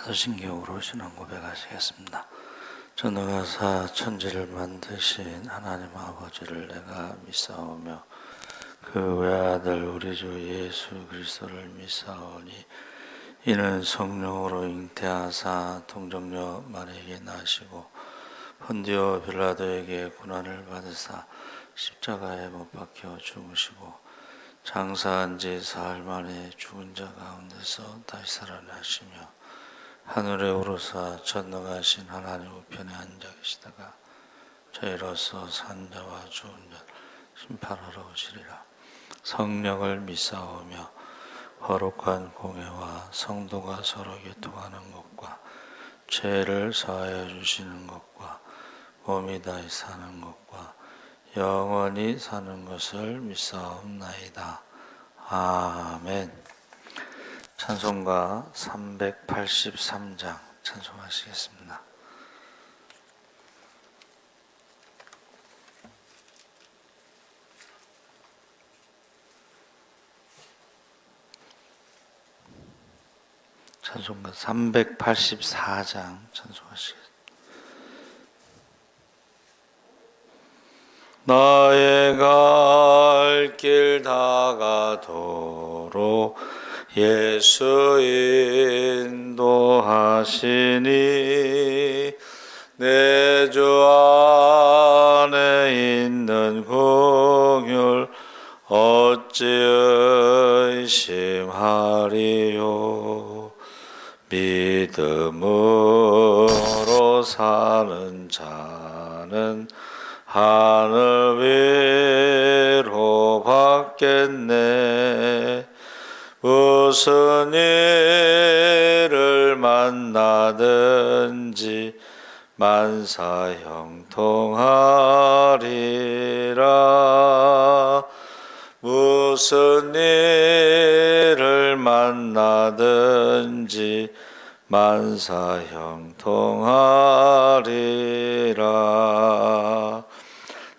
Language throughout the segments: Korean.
사도신경으로 신앙 고백하시겠습니다. 전능하사 천지를 만드신 하나님 아버지를 내가 믿사오며 그 외아들 우리 주 예수 그리스도를 믿사오니 이는 성령으로 잉태하사 동정녀 마리아에게 나시고 본디오 빌라도에게 고난을 받으사 십자가에 못 박혀 죽으시고 장사한 지 사흘 만에 죽은 자 가운데서 다시 살아나시며 하늘에 오르사 전능하신 하나님 우편에 앉아 계시다가 저희로서 산 자와 죽은 자를 심판하러 오시리라. 성령을 믿사오며 거룩한 공회와 성도가 서로 교통하는 것과 죄를 사하여 주시는 것과 몸이 다시 사는 것과 영원히 사는 것을 믿사옵나이다. 아멘. 찬송가 383장 찬송하시겠습니다. 찬송가 384장 찬송하시겠습니다. 나의 갈 길 다가도록 예수 인도하시니 내 주 안에 있는 긍휼 어찌 의심하리요. 믿음으로 사는 자는 하늘 위로 받겠네. 무슨 일을 만나든지 만사 형통하리라. 무슨 일을 만나든지 만사 형통하리라.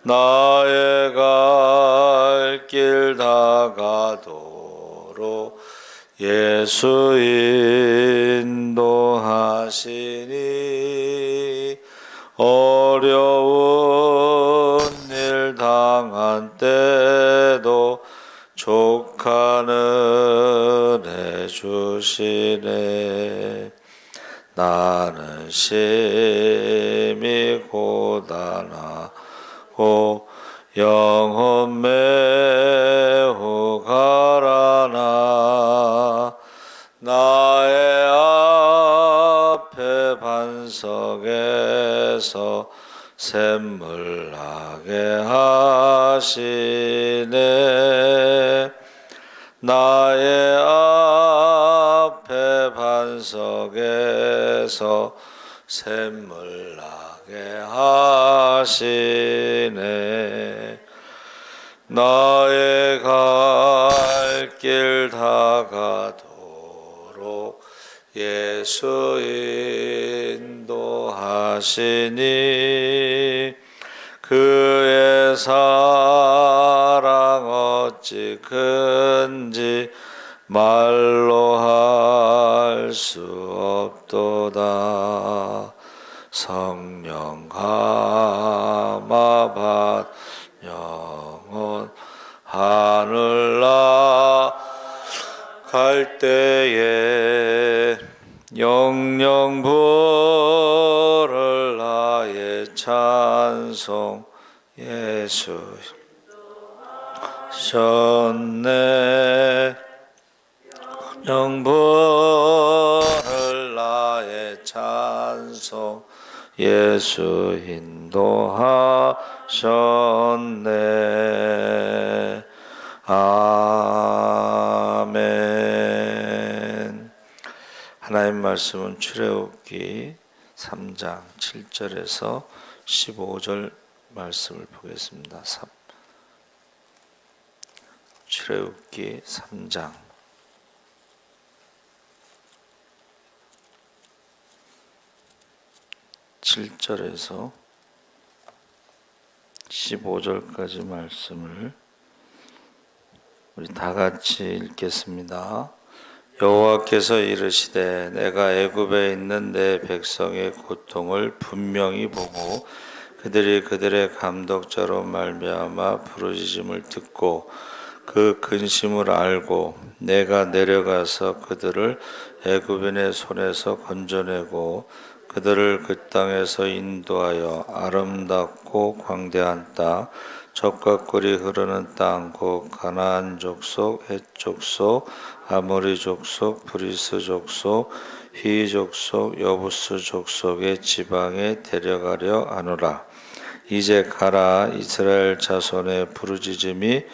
나의 갈 길 다가도록 예수 인도하시니 어려운 일 당한 때도 족하는 해 주시네. 나는 심히 고단하고 영혼 매우 가라나 나의 앞에 반석에서 샘물 나게 하시네. 나의 앞에 반석에서 샘물 나게 하시네. 나의 갈 길 다가도록 예수 인도하시니 그의 사랑 어찌 큰지 말로 할 수 없도다. 성령 감화받 영혼 하늘 나갈 때에 영영 부를 나의 찬송 예수 셨네. 영부를 나의 찬송 예수 인도하셨네. 아멘. 하나님 말씀은 출애굽기 3장 7절에서 15절 말씀을 보겠습니다. 출애굽기 3장 7절에서 15절까지 말씀을 우리 다 같이 읽겠습니다. 여호와께서 이르시되 내가 애굽에 있는 내 백성의 고통을 분명히 보고 그들이 그들의 감독자로 말미암아 부르짖음을 듣고 그 근심을 알고 내가 내려가서 그들을 애굽인의 손에서 건져내고 그들을 그 땅에서 인도하여 아름답고 광대한 땅 젖과 꿀이 흐르는 땅 곧 가나안 족속 헷 족속 아모리 족속 브리스 족속 휘 족속 여부스 족속의 지방에 데려가려 하노라. 이제 가라. 이스라엘 자손의 부르짖음이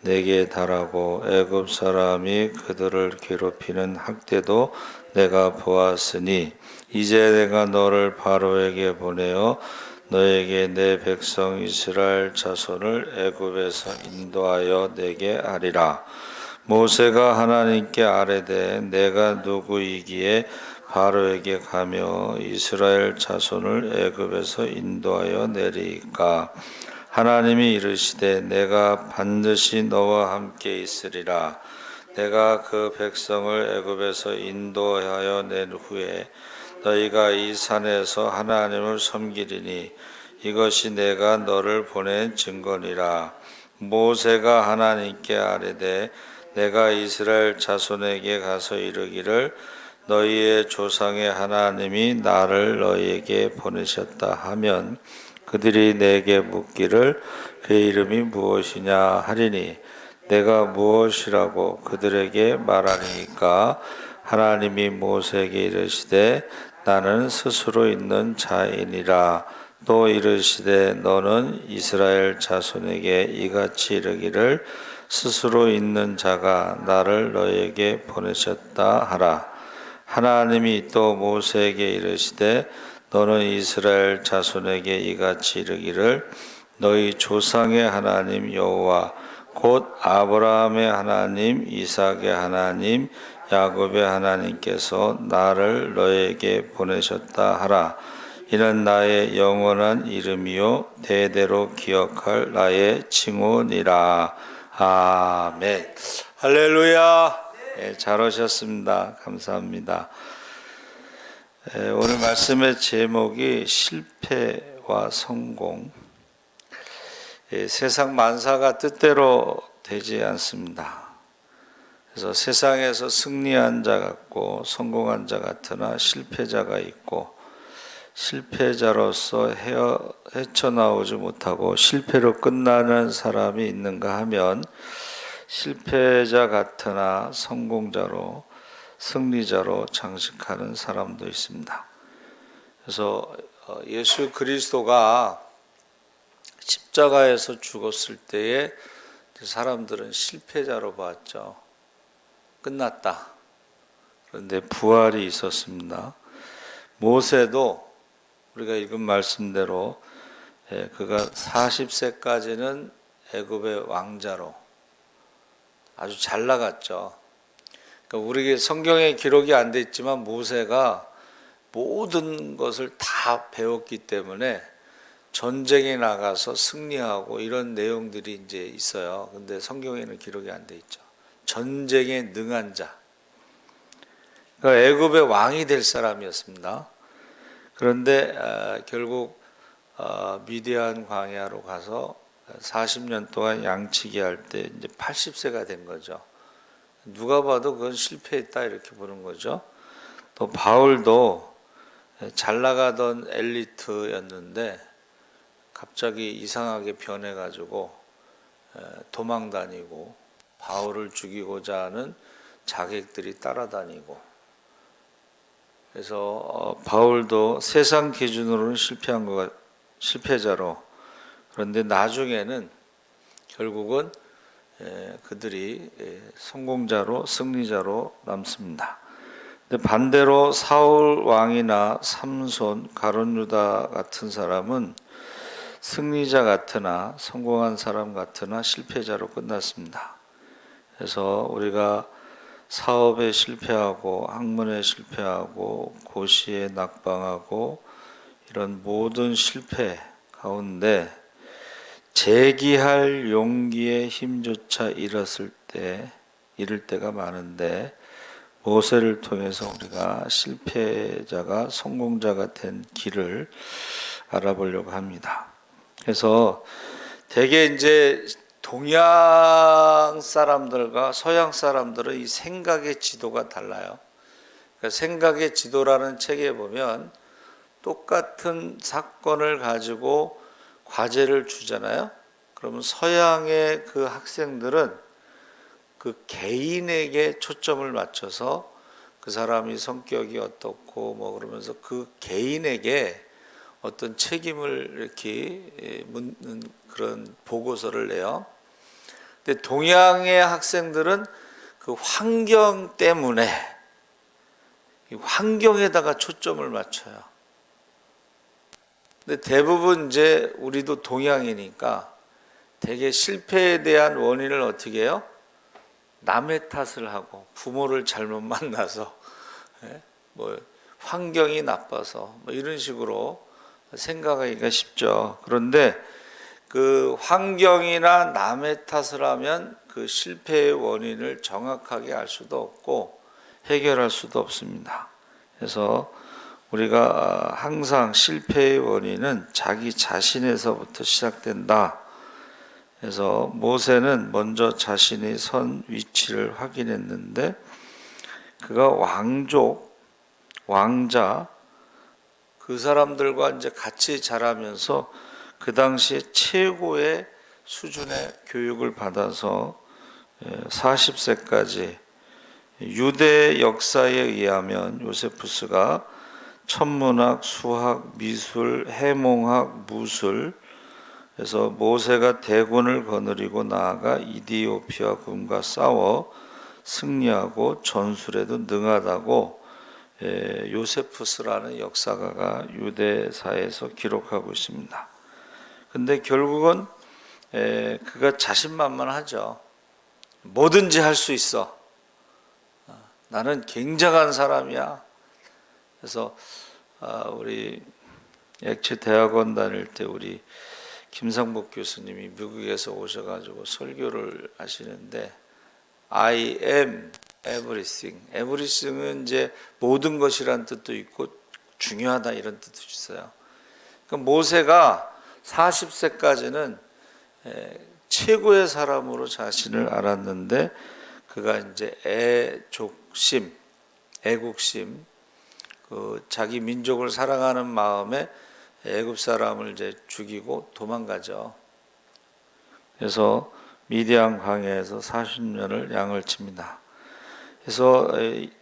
내게 달하고 애굽 사람이 그들을 괴롭히는 학대도 내가 보았으니 이제 내가 너를 바로에게 보내어 너에게 내 백성 이스라엘 자손을 애굽에서 인도하여 내게 하리라. 모세가 하나님께 아뢰되 내가 누구이기에 바로에게 가며 이스라엘 자손을 애굽에서 인도하여 내리까. 하나님이 이르시되 내가 반드시 너와 함께 있으리라. 내가 그 백성을 애굽에서 인도하여 낸 후에 너희가 이 산에서 하나님을 섬기리니 이것이 내가 너를 보낸 증거니라. 모세가 하나님께 아뢰되 내가 이스라엘 자손에게 가서 이르기를 너희의 조상의 하나님이 나를 너희에게 보내셨다 하면 그들이 내게 묻기를 그의 이름이 무엇이냐 하리니 내가 무엇이라고 그들에게 말하리까. 하나님이 모세에게 이르시되 나는 스스로 있는 자이니라. 또 이르시되 너는 이스라엘 자손에게 이같이 이르기를 스스로 있는 자가 나를 너에게 보내셨다 하라. 하나님이 또 모세에게 이르시되 너는 이스라엘 자손에게 이같이 이르기를 너희 조상의 하나님 여호와 곧 아브라함의 하나님 이삭의 하나님 야곱의 하나님께서 나를 너에게 보내셨다 하라. 이는 나의 영원한 이름이요 대대로 기억할 나의 칭호니라. 아멘. 할렐루야. 네, 잘 오셨습니다. 감사합니다. 오늘 말씀의 제목이 실패와 성공. 세상 만사가 뜻대로 되지 않습니다. 그래서 세상에서 승리한 자 같고 성공한 자 같으나 실패자가 있고 실패자로서 헤쳐나오지 못하고 실패로 끝나는 사람이 있는가 하면 실패자 같으나 성공자로 승리자로 장식하는 사람도 있습니다. 그래서 예수 그리스도가 십자가에서 죽었을 때에 사람들은 실패자로 봤죠. 끝났다. 그런데 부활이 있었습니다. 모세도 우리가 읽은 말씀대로 그가 40세까지는 애굽의 왕자로 아주 잘 나갔죠. 그러니까 우리에게 성경에 기록이 안 돼 있지만 모세가 모든 것을 다 배웠기 때문에 전쟁에 나가서 승리하고 이런 내용들이 이제 있어요. 근데 성경에는 기록이 안 돼 있죠. 전쟁에 능한 자. 그러니까 애굽의 왕이 될 사람이었습니다. 그런데 결국 미디안 광야로 가서 40년 동안 양치기 할 때 이제 80세가 된 거죠. 누가 봐도 그건 실패했다 이렇게 보는 거죠. 또 바울도 잘 나가던 엘리트였는데 갑자기 이상하게 변해가지고 도망 다니고 바울을 죽이고자 하는 자객들이 따라다니고 그래서 바울도 세상 기준으로는 실패자로 그런데 나중에는 결국은 그들이 성공자로 승리자로 남습니다. 근데 반대로 사울 왕이나 삼손, 가룟 유다 같은 사람은 승리자 같으나 성공한 사람 같으나 실패자로 끝났습니다. 그래서 우리가 사업에 실패하고 학문에 실패하고 고시에 낙방하고 이런 모든 실패 가운데 재기할 용기의 힘조차 잃을 때가 많은데 모세를 통해서 우리가 실패자가 성공자가 된 길을 알아보려고 합니다. 그래서 대개 이제 동양 사람들과 서양 사람들은 이 생각의 지도가 달라요. 그러니까 생각의 지도라는 책에 보면 똑같은 사건을 가지고 과제를 주잖아요. 그러면 서양의 그 학생들은 그 개인에게 초점을 맞춰서 그 사람이 성격이 어떻고 뭐 그러면서 그 개인에게 어떤 책임을 이렇게 묻는 그런 보고서를 내요. 근데 동양의 학생들은 그 환경 때문에 환경에다가 초점을 맞춰요. 근데 대부분 이제 우리도 동양이니까 되게 실패에 대한 원인을 어떻게 해요? 남의 탓을 하고 부모를 잘못 만나서 뭐 환경이 나빠서 뭐 이런 식으로 생각하기가 쉽죠. 그런데 그 환경이나 남의 탓을 하면 그 실패의 원인을 정확하게 알 수도 없고 해결할 수도 없습니다. 그래서 우리가 항상 실패의 원인은 자기 자신에서부터 시작된다. 그래서 모세는 먼저 자신이 선 위치를 확인했는데 그가 왕자 그 사람들과 이제 같이 자라면서 그 당시 최고의 수준의 교육을 받아서 40세까지 유대 역사에 의하면 요세푸스가 천문학, 수학, 미술, 해몽학, 무술 그래서 모세가 대군을 거느리고 나아가 이디오피아 군과 싸워 승리하고 전술에도 능하다고 요세푸스라는 역사가가 유대사에서 기록하고 있습니다. 근데 결국은 그가 자신만만하죠. 뭐든지 할 수 있어. 나는 굉장한 사람이야. 그래서 우리 액체 대학원 다닐 때 우리 김상복 교수님이 미국에서 오셔가지고 설교를 하시는데 I am everything. everything은 이제 모든 것이란 뜻도 있고 중요하다 이런 뜻도 있어요. 그러니까 모세가 40세까지는 최고의 사람으로 자신을 알았는데 그가 이제 애국심, 그 자기 민족을 사랑하는 마음에 애굽 사람을 이제 죽이고 도망가죠. 그래서 미디안 광야에서 40년을 양을 칩니다. 그래서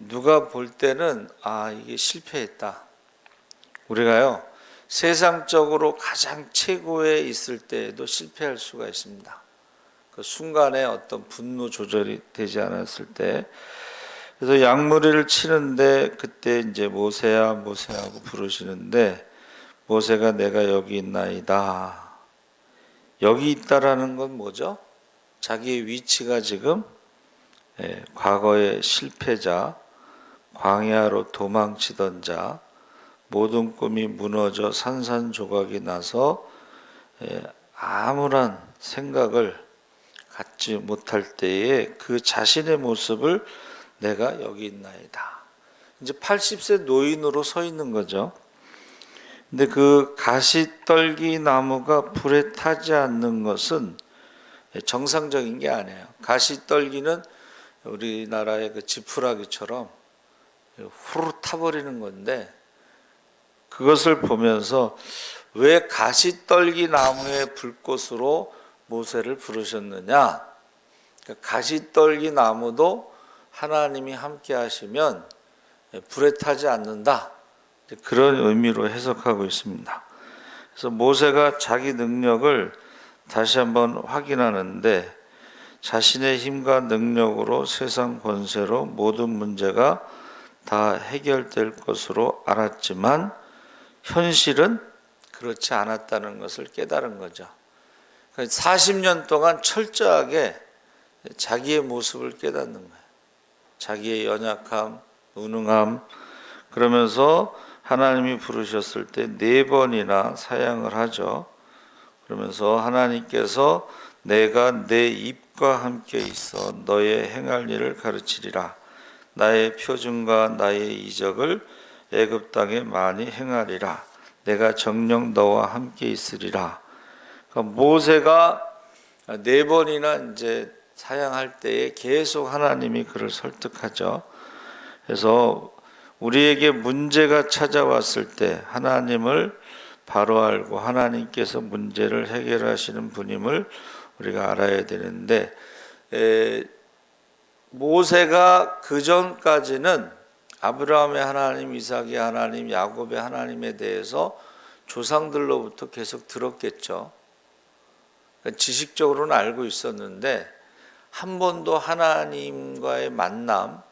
누가 볼 때는 이게 실패했다. 우리가요 세상적으로 가장 최고에 있을 때에도 실패할 수가 있습니다. 그 순간에 어떤 분노 조절이 되지 않았을 때. 그래서 양무리를 치는데 그때 이제 모세야 모세하고 부르시는데 모세가 내가 여기 있나이다. 여기 있다라는 건 뭐죠? 자기의 위치가 지금 과거의 실패자, 광야로 도망치던 자, 모든 꿈이 무너져 산산조각이 나서 아무런 생각을 갖지 못할 때에 그 자신의 모습을 내가 여기 있나이다. 이제 80세 노인으로 서 있는 거죠. 근데 그 가시떨기 나무가 불에 타지 않는 것은 정상적인 게 아니에요. 가시떨기는 우리나라의 그 지푸라기처럼 후루 타버리는 건데 그것을 보면서 왜 가시떨기 나무의 불꽃으로 모세를 부르셨느냐? 그러니까 가시떨기 나무도 하나님이 함께 하시면 불에 타지 않는다. 그런 의미로 해석하고 있습니다. 그래서 모세가 자기 능력을 다시 한번 확인하는데 자신의 힘과 능력으로 세상 권세로 모든 문제가 다 해결될 것으로 알았지만 현실은 그렇지 않았다는 것을 깨달은 거죠. 40년 동안 철저하게 자기의 모습을 깨닫는 거예요. 자기의 연약함, 무능함, 그러면서 하나님이 부르셨을 때 4번이나 사양을 하죠. 그러면서 하나님께서 내가 내 입과 함께 있어 너의 행할 일을 가르치리라. 나의 표징과 나의 이적을 애굽 땅에 많이 행하리라. 내가 정녕 너와 함께 있으리라. 그러니까 모세가 4번이나 이제 사양할 때에 계속 하나님이 그를 설득하죠. 그래서 우리에게 문제가 찾아왔을 때 하나님을 바로 알고 하나님께서 문제를 해결하시는 분임을 우리가 알아야 되는데, 모세가 그 전까지는 아브라함의 하나님, 이삭의 하나님, 야곱의 하나님에 대해서 조상들로부터 계속 들었겠죠. 지식적으로는 알고 있었는데 한 번도 하나님과의 만남,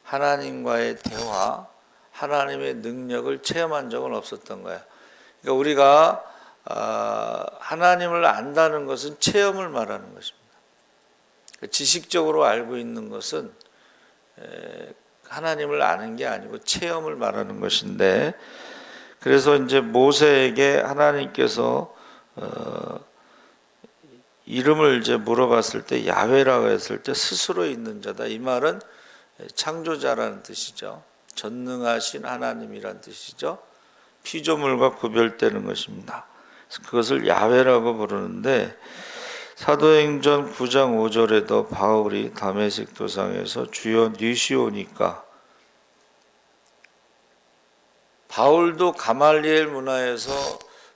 하나님과의 대화, 하나님의 능력을 체험한 적은 없었던 거예요. 그러니까 우리가 하나님을 안다는 것은 체험을 말하는 것입니다. 지식적으로 알고 있는 것은 하나님을 아는 게 아니고 체험을 말하는 것인데, 그래서 이제 모세에게 하나님께서 이름을 이제 물어봤을 때 야훼라고 했을 때 스스로 있는 자다. 이 말은 창조자라는 뜻이죠. 전능하신 하나님이란 뜻이죠. 피조물과 구별되는 것입니다. 그것을 야훼라고 부르는데, 사도행전 9장 5절에도 바울이 다메섹 도상에서 주여 니시오니까, 바울도 가말리엘 문화에서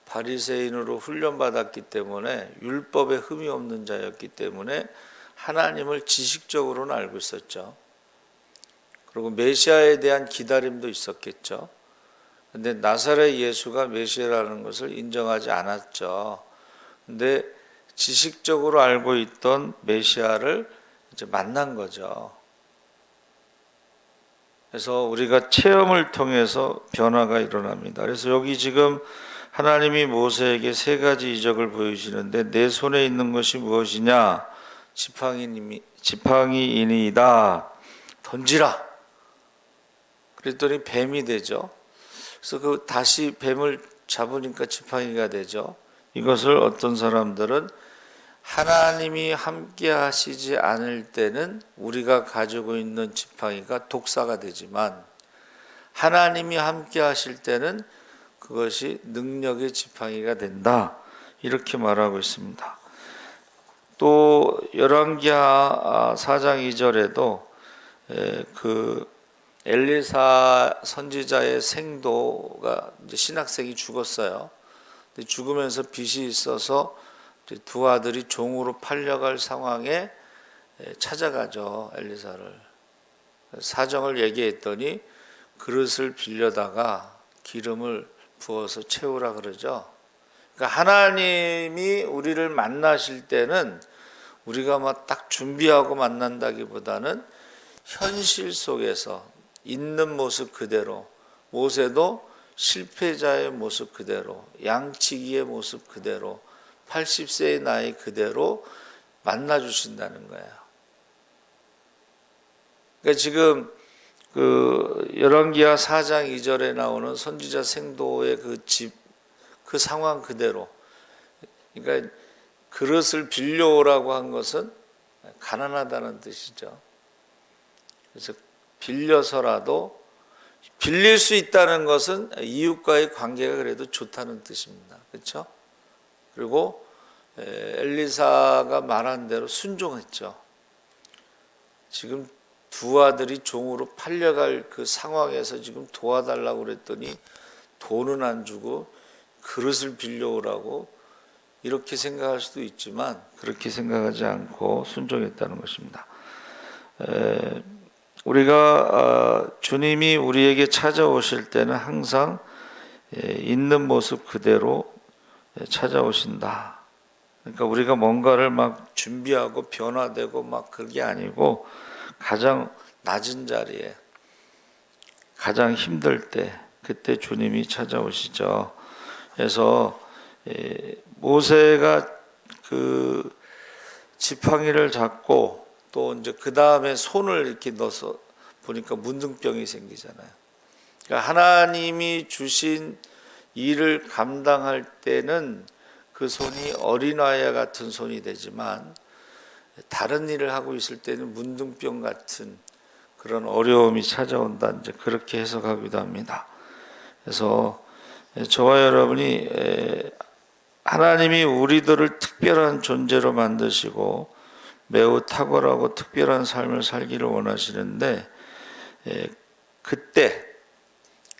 바리새인으로 훈련받았기 때문에 율법에 흠이 없는 자였기 때문에 하나님을 지식적으로는 알고 있었죠. 그리고 메시아에 대한 기다림도 있었겠죠. 근데 나사렛 예수가 메시아라는 것을 인정하지 않았죠. 근데 지식적으로 알고 있던 메시아를 이제 만난 거죠. 그래서 우리가 체험을 통해서 변화가 일어납니다. 그래서 여기 지금 하나님이 모세에게 3가지 이적을 보여주시는데, 내 손에 있는 것이 무엇이냐? 지팡이이니이다. 던지라. 그랬더니 뱀이 되죠. 그래서 다시 뱀을 잡으니까 지팡이가 되죠. 이것을 어떤 사람들은 하나님이 함께 하시지 않을 때는 우리가 가지고 있는 지팡이가 독사가 되지만, 하나님이 함께 하실 때는 그것이 능력의 지팡이가 된다. 이렇게 말하고 있습니다. 또 열왕기하 4장 2절에도 그 엘리사 선지자의 생도가 이제 신학생이 죽었어요. 근데 죽으면서 빚이 있어서 두 아들이 종으로 팔려갈 상황에 찾아가죠. 엘리사를. 사정을 얘기했더니 그릇을 빌려다가 기름을 부어서 채우라 그러죠. 그러니까 하나님이 우리를 만나실 때는 우리가 막 딱 준비하고 만난다기보다는 현실 속에서 있는 모습 그대로, 모세도 실패자의 모습 그대로, 양치기의 모습 그대로, 80세의 나이 그대로 만나주신다는 거예요. 그러니까 지금 열왕기하 4장 2절에 나오는 선지자 생도의 그 상황 그대로, 그러니까 그릇을 빌려오라고 한 것은 가난하다는 뜻이죠. 그래서 빌려서라도, 빌릴 수 있다는 것은 이웃과의 관계가 그래도 좋다는 뜻입니다. 그렇죠? 그리고 엘리사가 말한 대로 순종했죠. 지금 두 아들이 종으로 팔려갈 그 상황에서 지금 도와달라고 그랬더니 돈은 안 주고 그릇을 빌려오라고, 이렇게 생각할 수도 있지만 그렇게 생각하지 않고 순종했다는 것입니다. 우리가 주님이 우리에게 찾아오실 때는 항상 있는 모습 그대로 찾아오신다. 그러니까 우리가 뭔가를 막 준비하고 변화되고 막 그게 아니고, 가장 낮은 자리에, 가장 힘들 때, 그때 주님이 찾아오시죠. 그래서 모세가 그 지팡이를 잡고 또 이제 그 다음에 손을 이렇게 넣어서 보니까 문둥병이 생기잖아요. 그러니까 하나님이 주신 일을 감당할 때는 그 손이 어린아이와 같은 손이 되지만, 다른 일을 하고 있을 때는 문둥병 같은 그런 어려움이 찾아온다, 이제 그렇게 해석하기도 합니다. 그래서 저와 여러분이 하나님이 우리들을 특별한 존재로 만드시고 매우 탁월하고 특별한 삶을 살기를 원하시는데,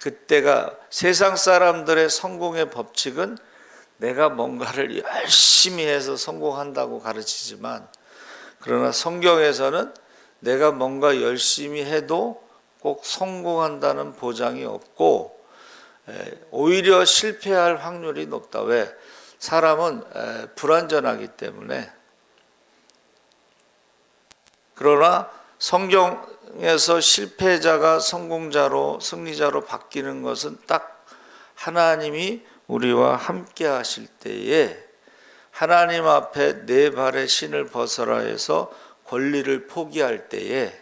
그때가 세상 사람들의 성공의 법칙은 내가 뭔가를 열심히 해서 성공한다고 가르치지만, 그러나 성경에서는 내가 뭔가 열심히 해도 꼭 성공한다는 보장이 없고 오히려 실패할 확률이 높다. 왜? 사람은 불완전하기 때문에. 그러나 성경에서 실패자가 성공자로, 승리자로 바뀌는 것은 딱 하나님이 우리와 함께 하실 때에, 하나님 앞에 내 발의 신을 벗어라 해서 권리를 포기할 때에,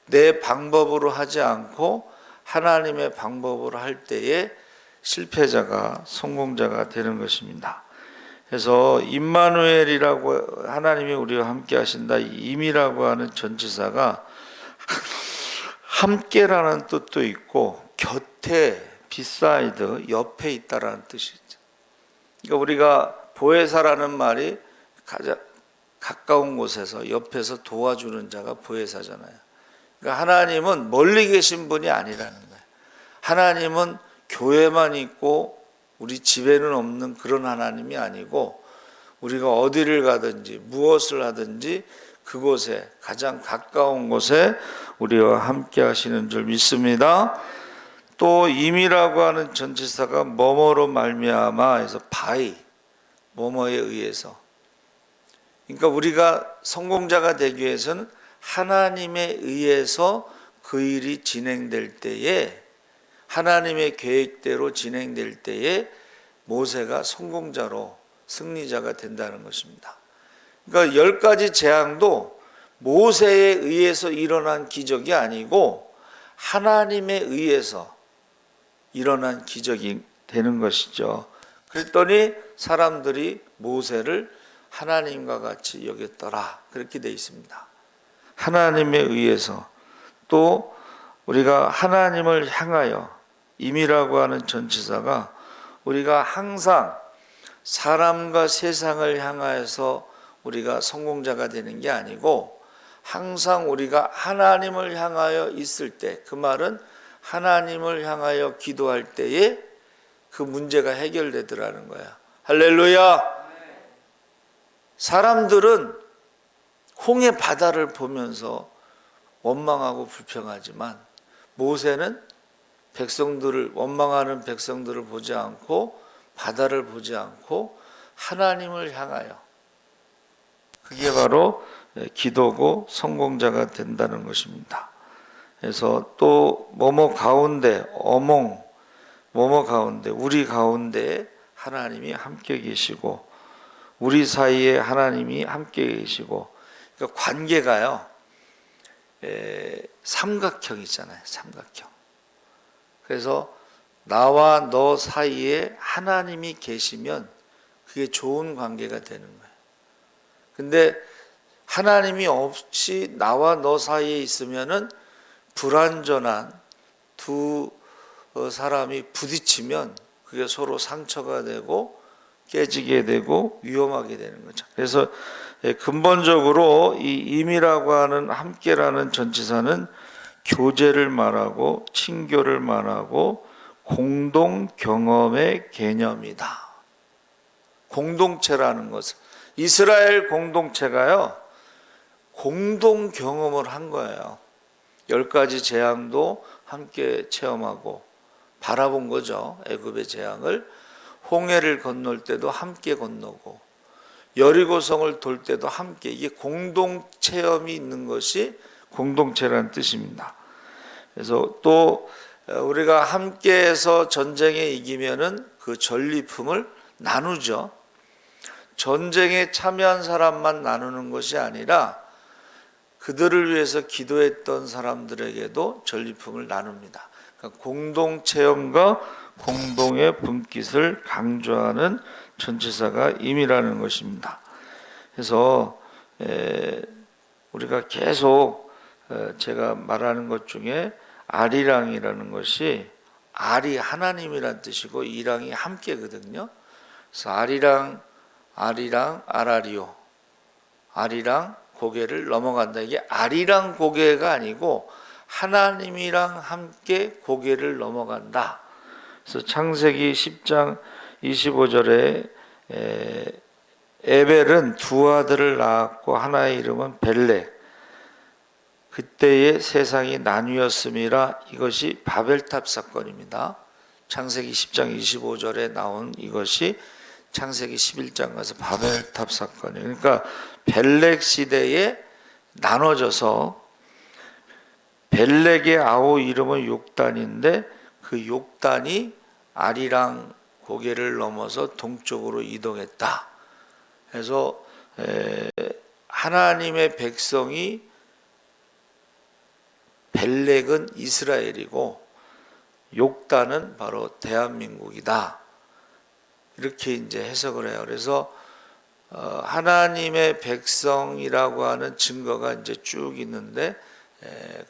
내 방법으로 하지 않고 하나님의 방법으로 할 때에 실패자가 성공자가 되는 것입니다. 그래서 임마누엘이라고, 하나님이 우리와 함께 하신다, 임이라고 하는 전치사가 함께라는 뜻도 있고 곁에, beside, 옆에 있다라는 뜻이 있죠. 그러니까 우리가 보혜사라는 말이 가장 가까운 곳에서, 옆에서 도와주는 자가 보혜사잖아요. 그러니까 하나님은 멀리 계신 분이 아니라는 거예요. 하나님은 교회만 있고 우리 집에는 없는 그런 하나님이 아니고, 우리가 어디를 가든지 무엇을 하든지 그곳에, 가장 가까운 곳에 우리와 함께 하시는 줄 믿습니다. 또 임이라고 하는 전치사가 뭐뭐로 말미암아 해서 by, 뭐뭐에 의해서. 그러니까 우리가 성공자가 되기 위해서는 하나님에 의해서 그 일이 진행될 때에, 하나님의 계획대로 진행될 때에 모세가 성공자로, 승리자가 된다는 것입니다. 그러니까 10가지 재앙도 모세에 의해서 일어난 기적이 아니고 하나님에 의해서 일어난 기적이 되는 것이죠. 그랬더니 사람들이 모세를 하나님과 같이 여겼더라, 그렇게 되어 있습니다. 하나님에 의해서. 또 우리가 하나님을 향하여, 임이라고 하는 전치사가 우리가 항상 사람과 세상을 향하여서 우리가 성공자가 되는 게 아니고, 항상 우리가 하나님을 향하여 있을 때, 그 말은 하나님을 향하여 기도할 때에 그 문제가 해결되더라는 거야. 할렐루야. 사람들은 홍해 바다를 보면서 원망하고 불평하지만, 모세는 백성들을, 원망하는 백성들을 보지 않고 바다를 보지 않고 하나님을 향하여, 그게 바로 기도고 성공자가 된다는 것입니다. 그래서 또 뭐뭐 가운데, 어몽, 뭐뭐 가운데, 우리 가운데 하나님이 함께 계시고, 우리 사이에 하나님이 함께 계시고, 그러니까 관계가요, 삼각형이잖아요. 삼각형. 그래서 나와 너 사이에 하나님이 계시면 그게 좋은 관계가 되는 거예요. 근데 하나님이 없이 나와 너 사이에 있으면은 불완전한 두 사람이 부딪히면 그게 서로 상처가 되고 깨지게 되고 위험하게 되는 거죠. 그래서 근본적으로 이 임이라고 하는 함께라는 전치사는 교제를 말하고 친교를 말하고 공동 경험의 개념이다. 공동체라는 것은, 이스라엘 공동체가요, 공동 경험을 한 거예요. 10가지 재앙도 함께 체험하고 바라본 거죠. 애굽의 재앙을. 홍해를 건널 때도 함께 건너고, 여리고성을 돌 때도 함께. 이게 공동 체험이 있는 것이 공동체라는 뜻입니다. 그래서 또 우리가 함께해서 전쟁에 이기면은 그 전리품을 나누죠. 전쟁에 참여한 사람만 나누는 것이 아니라 그들을 위해서 기도했던 사람들에게도 전리품을 나눕니다. 그러니까 공동 체험과 공동의 분깃을 강조하는 전치사가 임이라는 것입니다. 그래서 우리가 계속 제가 말하는 것 중에 아리랑이라는 것이 알이 하나님이란 뜻이고 이랑이 함께거든요. 그래서 아리랑 아라리오, 아리랑 고개를 넘어간다. 이게 아리랑 고개가 아니고 하나님이랑 함께 고개를 넘어간다. 그래서 창세기 10장 25절에 에벨은 두 아들을 낳았고 하나의 이름은 벨렉. 그때의 세상이 나뉘었음이라. 이것이 바벨탑 사건입니다. 창세기 10장 25절에 나온 이것이 창세기 11장 가서 바벨탑 사건이에요. 그러니까 벨렉 시대에 나눠져서 벨렉의 아우 이름은 욕단인데 그 욕단이 아리랑 고개를 넘어서 동쪽으로 이동했다. 그래서 하나님의 백성이 벨렉은 이스라엘이고 욕단은 바로 대한민국이다. 이렇게 이제 해석을 해요. 그래서 하나님의 백성이라고 하는 증거가 이제 쭉 있는데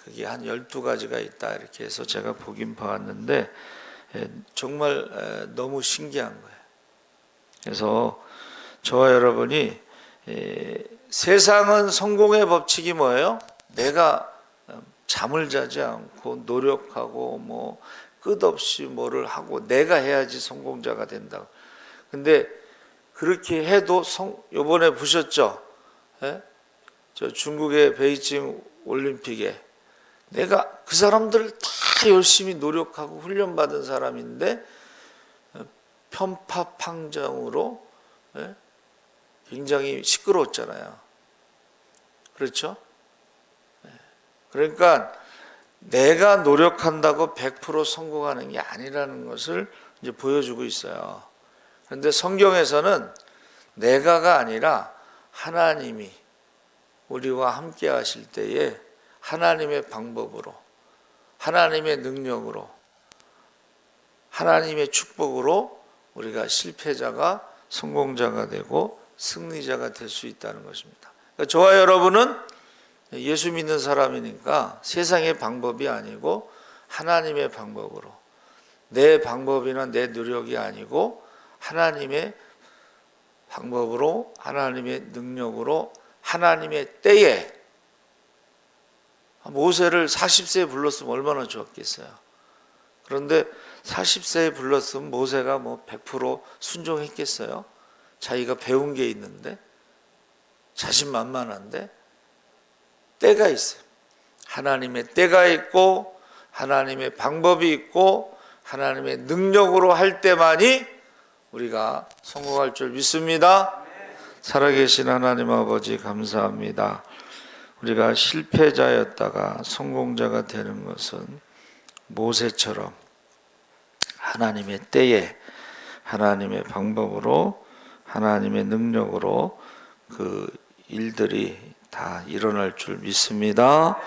그게 한 12가지가 있다. 이렇게 해서 제가 보긴 봤는데 정말 너무 신기한 거예요. 그래서 저와 여러분이 세상은 성공의 법칙이 뭐예요? 내가 잠을 자지 않고 노력하고 뭐 끝없이 뭐를 하고 내가 해야지 성공자가 된다. 근데 그렇게 해도 요번에 보셨죠? 저 중국의 베이징 올림픽에 내가 그 사람들 다 열심히 노력하고 훈련받은 사람인데 편파팡정으로 굉장히 시끄러웠잖아요. 그렇죠? 그러니까 내가 노력한다고 100% 성공하는 게 아니라는 것을 이제 보여주고 있어요. 그런데 성경에서는 내가가 아니라 하나님이 우리와 함께 하실 때에 하나님의 방법으로, 하나님의 능력으로, 하나님의 축복으로 우리가 실패자가 성공자가 되고 승리자가 될 수 있다는 것입니다. 그러니까 저와 여러분은 예수 믿는 사람이니까 세상의 방법이 아니고 하나님의 방법으로, 내 방법이나 내 노력이 아니고 하나님의 방법으로, 하나님의 능력으로, 하나님의 때에. 모세를 40세에 불렀으면 얼마나 좋았겠어요. 그런데 40세에 불렀으면 모세가 뭐 100% 순종했겠어요? 자기가 배운 게 있는데, 자신만만한데. 때가 있어요. 하나님의 때가 있고 하나님의 방법이 있고 하나님의 능력으로 할 때만이 우리가 성공할 줄 믿습니다. 살아계신 하나님 아버지 감사합니다. 우리가 실패자였다가 성공자가 되는 것은 모세처럼 하나님의 때에 하나님의 방법으로 하나님의 능력으로 그 일들이 다 일어날 줄 믿습니다.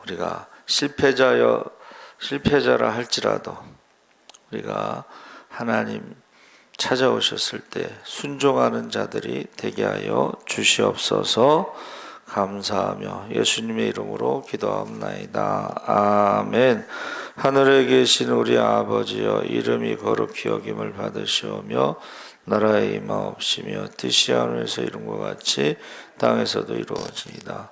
우리가 실패자라 할지라도 우리가 하나님 찾아오셨을 때 순종하는 자들이 되게 하여 주시옵소서. 감사하며 예수님의 이름으로 기도합나이다. 아멘. 하늘에 계신 우리 아버지여, 이름이 거룩히 여김을 받으시오며 나라의 임하옵시며 뜻이 하늘에서 이룬 것 같이 땅에서도 이루어지이다.